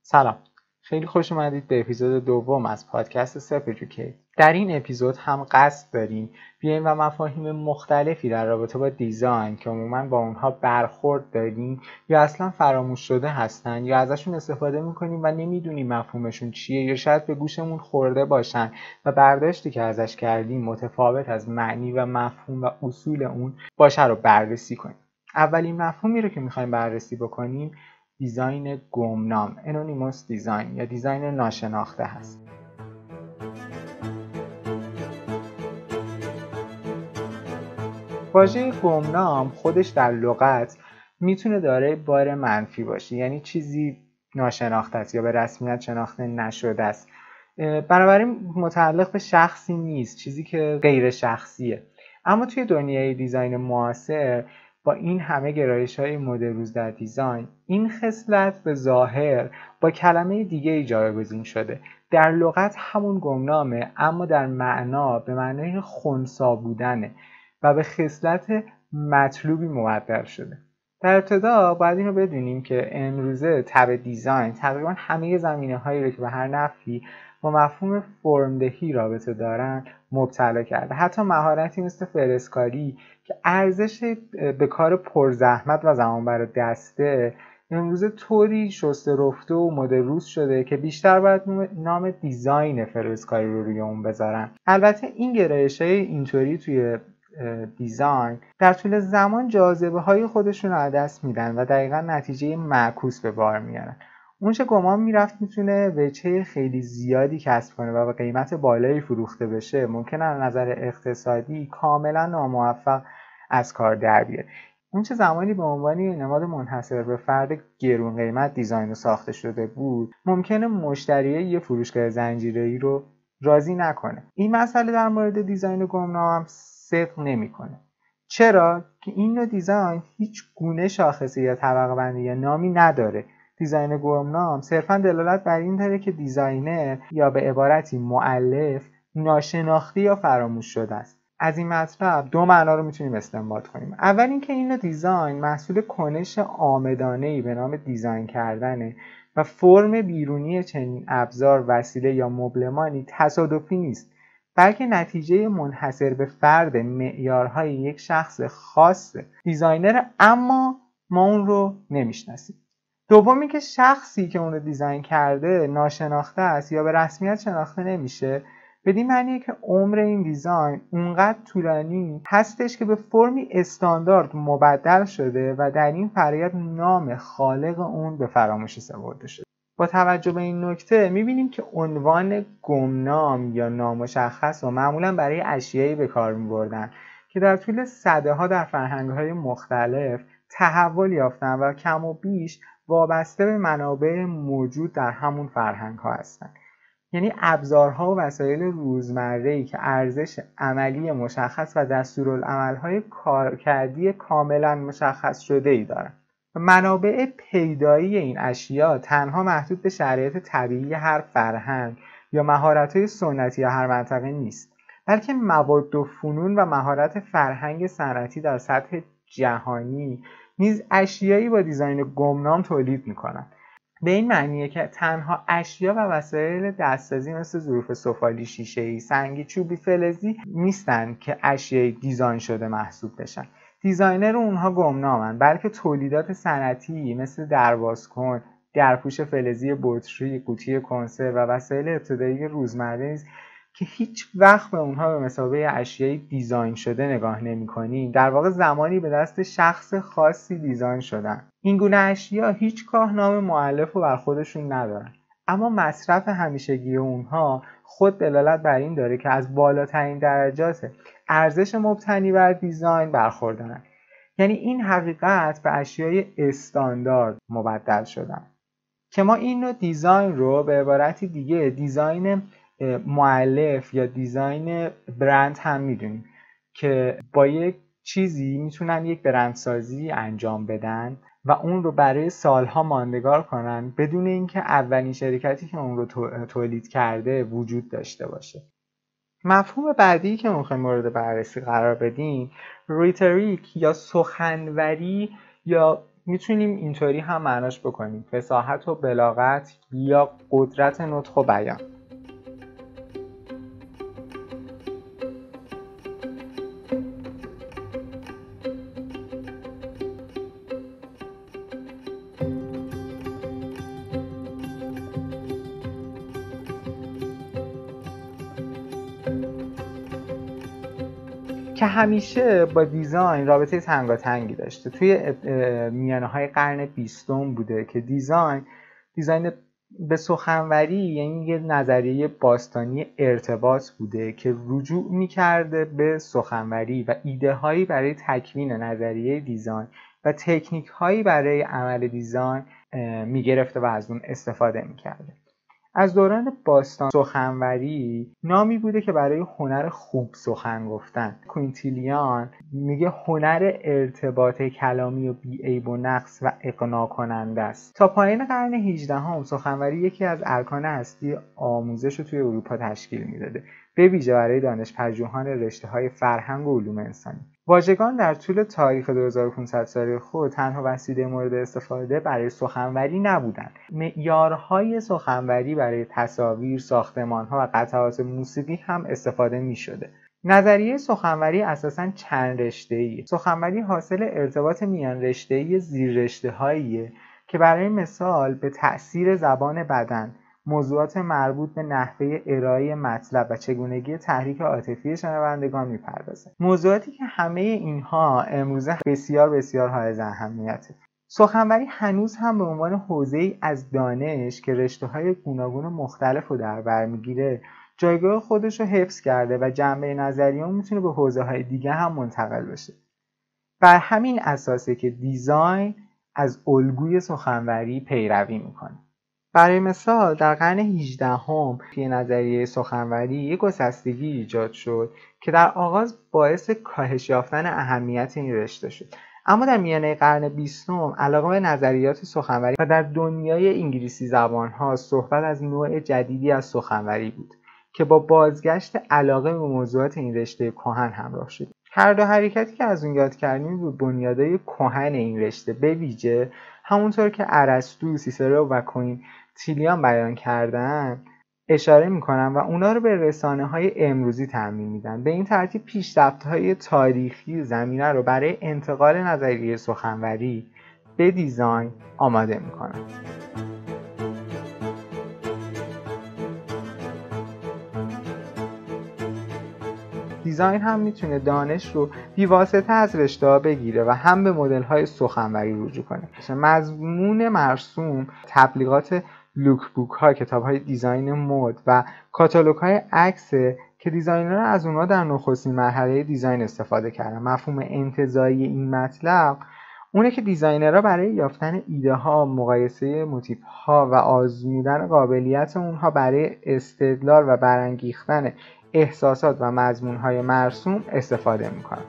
سلام، خیلی خوش اومدید به اپیزود دوم از پادکست سلف ادوکیت. در این اپیزود هم قصد داریم بیایم و مفاهیم مختلفی در رابطه با دیزاین که عموماً با اونها برخورد داریم یا اصلا فراموش شده هستن یا ازشون استفاده میکنیم و نمیدونیم مفهومشون چیه یا شاید به گوشمون خورده باشن و برداشتی که ازش کردیم متفاوت از معنی و مفهوم و اصول اون باشه رو بررسی کنیم. اولین مفهومی رو که میخوایم بررسی بکنیم دیزاین گمنام، انونیموس دیزاین یا دیزاین ناشناخته هست. واژه گمنام خودش در لغت میتونه دارای بار منفی باشه، یعنی چیزی ناشناخته است یا به رسمیت شناخته نشده است. بنابراین متعلق به شخصی نیست، چیزی که غیر شخصیه. اما توی دنیای دیزاین معاصر با این همه گرایش‌های مدروز در دیزاین، این خصلت به ظاهر با کلمه دیگه‌ای جایگزین شده. در لغت همون گمنامه، اما در معنا به معنای خنثی بودنه و به خصلت مطلوبی مبدل شده. در ابتدا باید این رو بدونیم که امروزه تب دیزاین تقریبا همه زمینه‌هایی رو که به هر نحوی با مفهوم فرمدهی رابطه دارن مبتلا کرده. حتی مهارتی مثل فرسکاری که ارزش به کار پرزحمت و زمانبر دسته امروزه طوری شسته رفته و مدروس شده که بیشتر باید نام دیزاین فرسکاری رو روی اون بذارن. البته این گرایش‌های اینطوری توی دیزاین در طول زمان جاذبه های خودشون رو از دست میدن و دقیقا نتیجه معکوس به بار میارن. اونچه گمان میرفت میتونه وجهه خیلی زیادی کسب کنه و به قیمت بالایی فروخته بشه، ممکنه از نظر اقتصادی کاملا ناموفق از کار در بیاد. اونچه زمانی به عنوان نماد منحصر به فرد گرون قیمت دیزاین و ساخته شده بود، ممکنه مشتری یه فروشگاه زنجیره‌ای رو راضی نکنه. این مسئله در مورد دیزاین گمنام هم صدق نمیکنه. چرا؟ که این نوع دیزاین هیچ گونه شاخصه یا طبقه بندی یا نامی نداره. دیزاین گمنام صرفا دلالت بر این داره که دیزاینر یا به عبارتی مؤلف ناشناخته یا فراموش شده است. از این مطلب دو معنا رو میتونیم استنباط کنیم. اول اینکه این نوع دیزاین محصول کنش عامدانه‌ای به نام دیزاین کردنه و فرم بیرونی چنین ابزار، وسیله یا مبلمانی تصادفی نیست، بلکه نتیجه منحصر به فرد معیارهای یک شخص خاص دیزاینر، اما ما اون رو نمیشناسیم. دومی که شخصی که اون رو دیزاین کرده ناشناخته است یا به رسمیت شناخته نمیشه، بدین معنیه که عمر این دیزاین اونقدر طولانی هستش که به فرمی استاندارد مبدل شده و در این فرآیند نام خالق اون به فراموشی سپرده شده. با توجه به این نکته می‌بینیم که عنوان گمنام یا نامشخص و معمولاً برای اشیایی به کار می‌بردن که در طول سده‌ها در فرهنگ‌های مختلف تحول یافتن و کم و بیش وابسته به منابع موجود در همون فرهنگ‌ها هستند. یعنی ابزارها و وسایل روزمره‌ای که ارزش عملی مشخص و دستورالعمل‌های کارکردی کاملاً مشخص شده‌ای دارند. منابع پیدایی این اشیا تنها محدود به شرایط طبیعی هر فرهنگ یا مهارت‌های سنتی یا هر منطقه نیست، بلکه مواد و فنون و مهارت فرهنگ صنعتی در سطح جهانی نیز اشیایی با دیزاین گمنام تولید می‌کنند. به این معنیه که تنها اشیا و وسایل دستسازی مثل ظروف سفالی شیشه‌ای، سنگی، چوبی، فلزی نیستن که اشیای دیزاین شده محسوب بشن. دیزاینر اونها گمنامن، بلکه تولیدات صنعتی مثل دربازکن، درپوش فلزی بطری، قوطی کنسرو و وسایل ابتدایی روزمره که هیچ وقت به اونها به مثابه اشیای دیزاین شده نگاه نمی‌کنیم، در واقع زمانی به دست شخص خاصی دیزاین شدن. این گونه اشیا هیچگاه نام مؤلف رو بر خودشون ندارن، اما مصرف همیشگی اونها خود دلالت بر این داره که از بالاترین درجات ارزش مبتنی بر دیزاین برخوردارن. یعنی این حقیقت به اشیای استاندارد مبدل شدن که ما این نوع دیزاین رو به عبارتی دیگه دیزاین مؤلف یا دیزاین برند هم میدونیم که با یک چیزی میتونن یک برندسازی انجام بدن و اون رو برای سالها ماندگار کنن بدون اینکه اولین شرکتی که اون رو تولید کرده وجود داشته باشه. مفهوم بعدی که میخوایم مورد بررسی قرار بدیم ریتوریک یا سخنوری یا میتونیم اینطوری هم معناش بکنیم: فصاحت و بلاغت یا قدرت نطق و بیان. که همیشه با دیزاین رابطه تنگاتنگی داشته. توی میانه‌های قرن 20 بوده که دیزاین به سخنوری، یعنی یه نظریه باستانی ارتباط بوده که رجوع می‌کرده به سخنوری و ایده‌هایی برای تکوین نظریه دیزاین و تکنیک‌هایی برای عمل دیزاین می‌گرفته و از اون استفاده می‌کرده. از دوران باستان سخنوری نامی بوده که برای هنر خوب سخن گفتن. کوینتیلیان میگه هنر ارتباط کلامی و بی‌عیب و نقص و اقناع کننده است. تا پایان قرن 18 سخنوری یکی از ارکان اصلی آموزش رو توی اروپا تشکیل میداده، به ویژه برای دانش‌پژوهان رشته‌های فرهنگ و علوم انسانی. واژگان در طول تاریخ 2500 ساله خود تنها وسیله مورد استفاده برای سخنوری نبودند. معیارهای سخنوری برای تصاویر، ساختمان‌ها و قطعات موسیقی هم استفاده می‌شده. نظریه سخنوری اساساً چند رشته‌ایه. سخنوری حاصل ارتباط میان رشته‌ای زیر رشته‌هاییه که برای مثال به تأثیر زبان بدن، موضوعات مربوط به نحوه ارائه مطلب و چگونگی تحریک عاطفی شنوندگان میپردازه. موضوعاتی که همه اینها امروزه بسیار حائز اهمیته. سخنوری هنوز هم به عنوان حوزه‌ای از دانش که رشته‌های گوناگون مختلف رو در بر میگیره جایگاه خودش رو حفظ کرده و جنبه نظریه میتونه به حوزه‌های دیگه هم منتقل بشه. بر همین اساسه که دیزاین از الگوی سخنوری پیروی میکنه. برای مثال در قرن 18 توی نظریه سخنوری یک گسستگی ایجاد شد که در آغاز باعث کاهش یافتن اهمیت این رشته شد، اما در میانه قرن 20 علاقه به نظریات سخنوری و در دنیای انگلیسی زبان‌ها صحبت از نوع جدیدی از سخنوری بود که با بازگشت علاقه به موضوعات این رشته کهن همراه شد. هر دو حرکتی که از اون یاد کردیم بود بنیادهای کهن این رشته، به ویژه همونطور که ارسطو، سیسرو و کوینتیلیان بیان کردن اشاره میکنن و اونا رو به رسانه‌های امروزی تعمیم میدن. به این ترتیب پیشرفت‌های تاریخی زمینه رو برای انتقال نظریه سخنوری به دیزاین آماده میکنن. دیزاین هم میتونه دانش رو بی‌واسطه از رشته‌ها بگیره و هم به مدل‌های سخنوری رجوع کنه. مضمون مرسوم، تبلیغات لوکبوک ها، کتاب های دیزاین مد و کاتالوگ های عکس که دیزاینرها از اونها در نخستین مرحله دیزاین استفاده کردن. مفهوم انتزاعی این مطلب اونه که دیزاینرها برای یافتن ایده ها، مقایسه موتیف ها و آزمودن قابلیت اونها برای استدلال و برانگیختن احساسات و مضمون های مرسوم استفاده میکنن.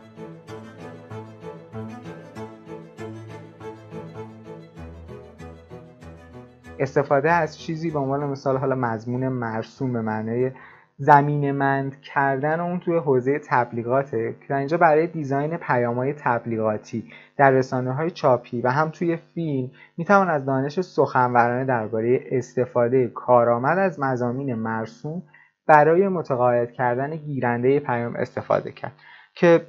استفاده از چیزی به عنوان مثال حالا مضمون مرسوم به معنای زمینه‌مند کردن اون توی حوزه تبلیغاته که اینجا برای دیزاین پیام‌های تبلیغاتی در رسانه‌های چاپی و هم توی فیلم میتوان از دانش سخنورانه درباره استفاده کارآمد از مضامین مرسوم برای متقاعد کردن گیرنده پیام استفاده کرد که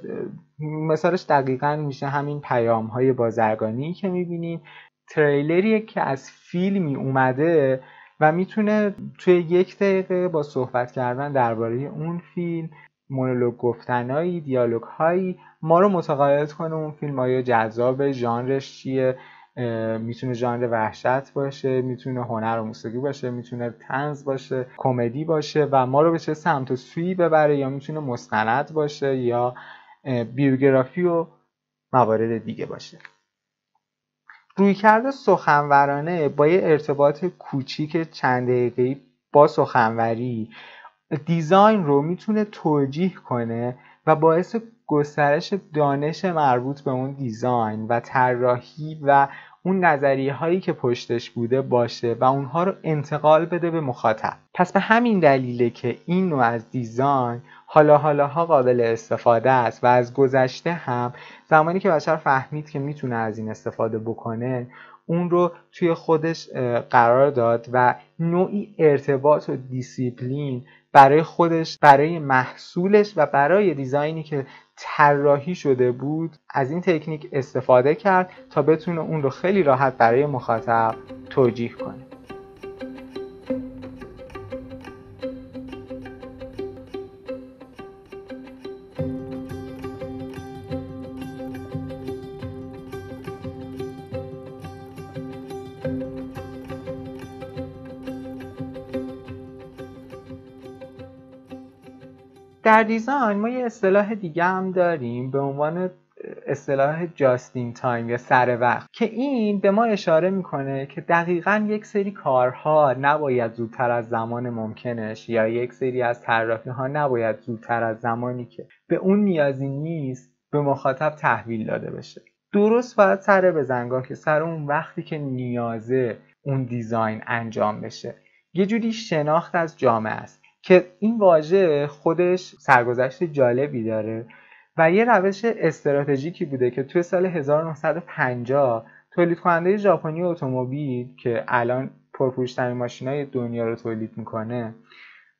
مثالش دقیقاً میشه همین پیام‌های بازرگانی که می‌بینیم. تریلریه که از فیلمی اومده و میتونه توی 1 دقیقه با صحبت کردن درباره اون فیلم، مونولوگ گفتنایی، دیالوگ هایی ما رو متقاعد کنه اون فیلم آیا جذاب، ژانرش چیه، میتونه ژانر وحشت باشه، میتونه هنر و موسیقی باشه، میتونه طنز باشه، کمدی باشه و ما رو به چه سمت و سویی ببره، یا میتونه مستند باشه یا بیوگرافی و موارد دیگه باشه. رویکرد سخنورانه با یه ارتباط کوچیک چند دقیقه‌ای با سخنوری دیزاین رو میتونه توجیه کنه و باعث گسترش دانش مربوط به اون دیزاین و طراحی و اون نظریه هایی که پشتش بوده باشه و اونها رو انتقال بده به مخاطب. پس به همین دلیله که این نوع از دیزاین حالاها قابل استفاده است و از گذشته هم زمانی که بشر فهمید که میتونه از این استفاده بکنه اون رو توی خودش قرار داد و نوعی ارتباط و دیسیپلین برای خودش، برای محصولش و برای دیزاینی که طراحی شده بود از این تکنیک استفاده کرد تا بتونه اون رو خیلی راحت برای مخاطب توجیه کنه. در دیزاین ما یه اصطلاح دیگه هم داریم به عنوان اصطلاح جاست این تایم یا سر وقت که این به ما اشاره میکنه که دقیقاً یک سری کارها نباید زودتر از زمان ممکنش یا یک سری از طراحی ها نباید زودتر از زمانی که به اون نیازی نیست به مخاطب تحویل داده بشه. درست باید سر بزنگاه که سر اون وقتی که نیازه اون دیزاین انجام بشه. یه جوری شناخت از جامعه است که این واژه خودش سرگذشت جالبی داره و یه روش استراتژیکی بوده که توی سال 1950 تولید کننده ژاپنی اتومبیل که الان پرفروش‌ترین ماشینای دنیا رو تولید میکنه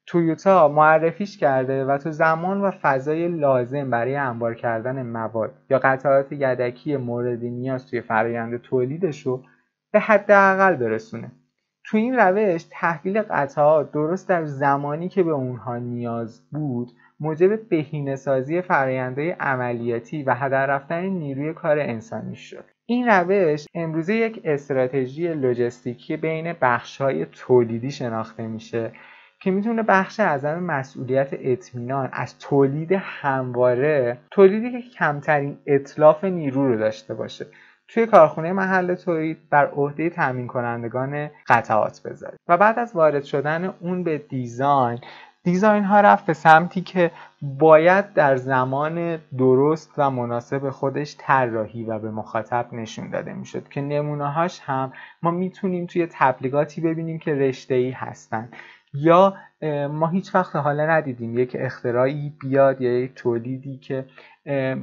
تویوتا معرفیش کرده و تو زمان و فضای لازم برای انبار کردن مواد یا قطعات یدکی مورد نیاز توی فرآیند تولیدش رو به حداقل برسونه. تو این روش تحویل قطعات درست در زمانی که به اونها نیاز بود موجب بهینه‌سازی فرآیندهای عملیاتی و هدر رفتن نیروی کار انسانی شد. این روش امروزه یک استراتژی لوجستیکی بین بخش‌های تولیدی شناخته میشه که میتونه بخش اعظم مسئولیت اطمینان از تولید همواره، تولیدی که کمترین اتلاف نیرو رو داشته باشه، توی کارخونه محل تولید بر عهده تامین کنندگان قطعات بذاره. و بعد از وارد شدن اون به دیزاین ها رفت به سمتی که باید در زمان درست و مناسب خودش طراحی و به مخاطب نشون داده میشد که نمونه هاش هم ما میتونیم توی تبلیغاتی ببینیم که رشته‌ای هستن یا ما هیچ وقت حالا ندیدیم یک اختراعی بیاد یا یک تولیدی که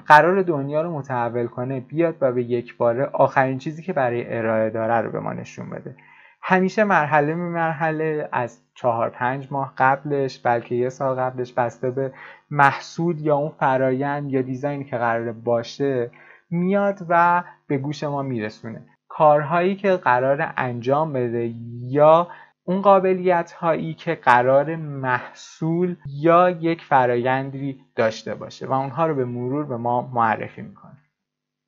قرار دنیا رو متحول کنه بیاد و به یک باره آخرین چیزی که برای ارائه داره رو به ما نشون بده. همیشه مرحله به مرحله از 4-5 ماه قبلش بلکه 1 سال قبلش بسته به محصول یا اون فرایند یا دیزاینی که قراره باشه میاد و به گوش ما میرسونه. کارهایی که قراره انجام بده یا اون قابلیت هایی که قرار محصول یا یک فرایندی داشته باشه و اونها رو به مرور به ما معرفی میکنه.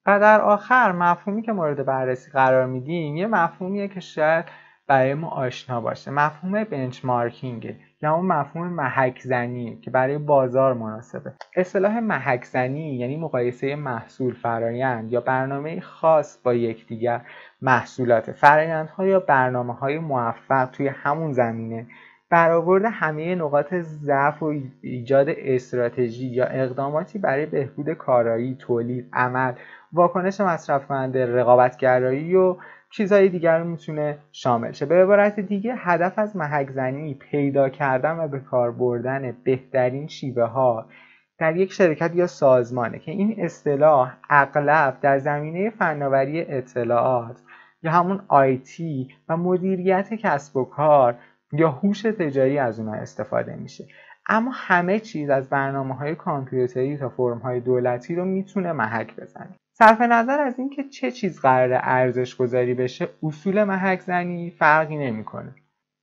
و در آخر مفهومی که مورد بررسی قرار میدیم یه مفهومیه که شاید برای ما آشنا باشه، مفهوم بنچمارکینگ یا اون مفهوم محک زنی که برای بازار مناسبه. اصطلاح محک زنی یعنی مقایسه محصول، فرایند یا برنامه خاص با یکدیگر محصولات، فرآیندها یا برنامه‌های موفق توی همون زمینه، برآورد همه نقاط ضعف و ایجاد استراتژی یا اقداماتی برای بهبود کارایی، تولید، عمل، واکنش مصرف کننده، رقابتگرایی و چیزهای دیگر رو میتونه شامل شه. به عبارت دیگه هدف از محک زنی پیدا کردن و به کار بردن بهترین شیوه ها در یک شرکت یا سازمانه که این اصطلاح اغلب در زمینه فناوری اطلاعات یا همون آیتی و مدیریت کسب و کار یا هوش تجاری از اونها استفاده میشه. اما همه چیز از برنامه‌های کامپیوتری تا فرم‌های دولتی رو میتونه محک بزنه. صرف نظر از اینکه چه چیز قراره ارزش گذاری بشه، اصول محک زنی فرقی نمیکنه.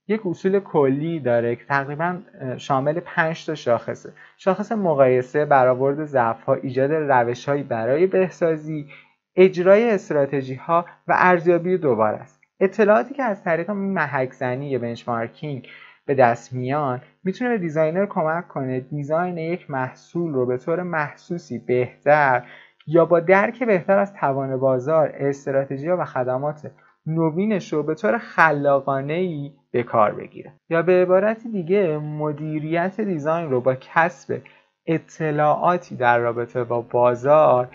یک اصول کلی داره که تقریبا شامل 5 تا شاخصه. شاخص مقایسه، برآورد ضعف‌ها، ایجاد روش‌هایی برای بهسازی، اجرای استراتژی‌ها و ارزیابی دوباره است. اطلاعاتی که از طریق محک زنی یا بنچمارکینگ به دست میان میتونه به دیزاینر کمک کنه دیزاین یک محصول رو به طور محسوسی بهتر یا با درک بهتر از توان بازار، استراتژی‌ها و خدمات نوینش رو به طور خلاقانه‌ای به کار بگیره. یا به عبارت دیگه مدیریت دیزاین رو با کسب اطلاعاتی در رابطه با بازار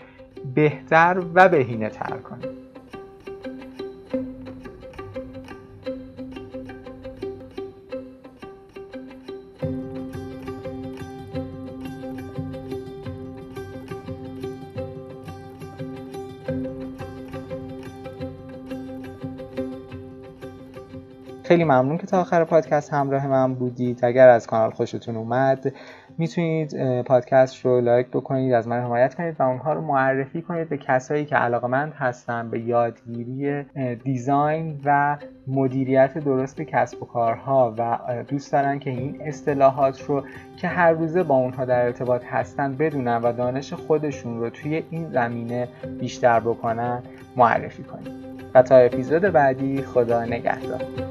بهتر و بهینه‌تر کنه. خیلی ممنون که تا آخر پادکست همراه من بودید. اگر از کانال خوشتون اومد میتونید پادکست رو لایک بکنید، از من حمایت کنید و اونها رو معرفی کنید به کسایی که علاقه‌مند هستن به یادگیری دیزاین و مدیریت درست کسب و کارها و دوست دارن که این اصطلاحات رو که هر روزه با اونها در ارتباط هستن بدونن و دانش خودشون رو توی این زمینه بیشتر بکنن معرفی کنید. و تا اپیزود بعدی، خدا نگهدار.